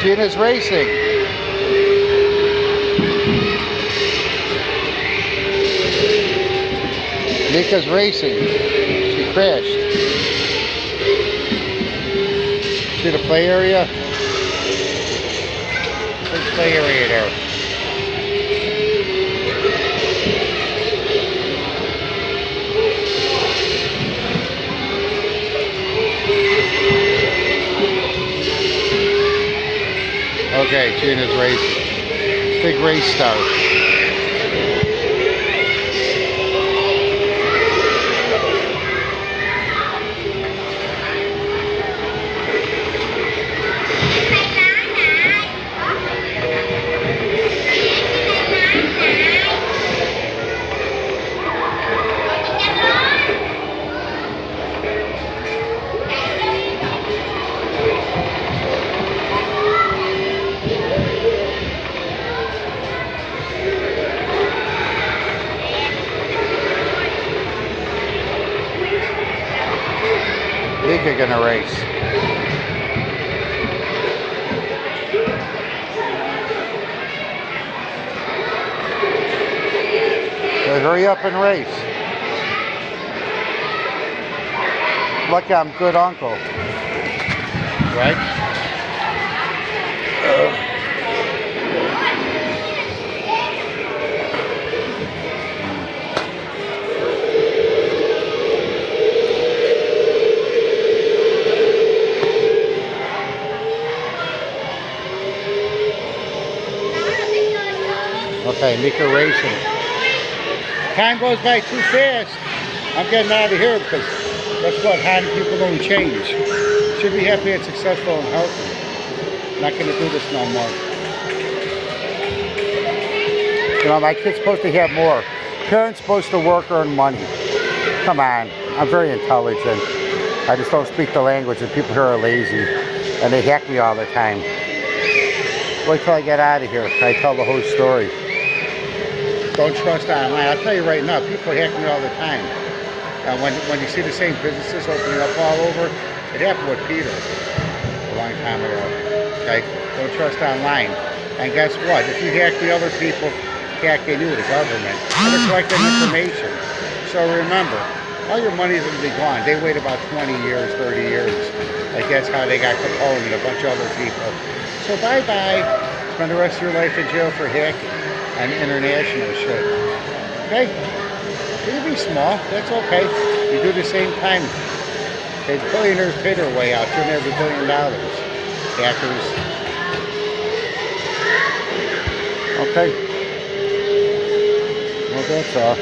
Gina's racing. Mika's racing. She crashed. See the play area? Big play area there. Okay, Gina's racing. Big race start. Mika gonna race. So hurry up and race. Lucky I'm good uncle. Right? Okay, Mika racing. Time goes by too fast. I'm getting out of here because that's what hard people don't change. Should be happy and successful and healthy. Not gonna do this no more. You know, my kid's supposed to have more. Parents supposed to work, earn money. Come on, I'm very intelligent. I just don't speak the language and people here are lazy and they hack me all the time. Wait till I get out of here. I tell the whole story. Don't trust online. I'll tell you right now, people hack me all the time. When you see the same businesses opening up all over, it happened with Peter a long time ago. Okay? Don't trust online. And guess what? If you hack the other people, hacking you, the government, they're collecting information. So remember, all your money is going to be gone. They wait about 20 years, 30 years. Like that's how they got Capone and a bunch of other people. So bye-bye. Spend the rest of your life in jail for hacking and international shit. Okay? You can be small. That's okay. You do the same time. Okay, billionaires pay their way out. Turn every $1 billion. Hackers. Okay. Well, that's all.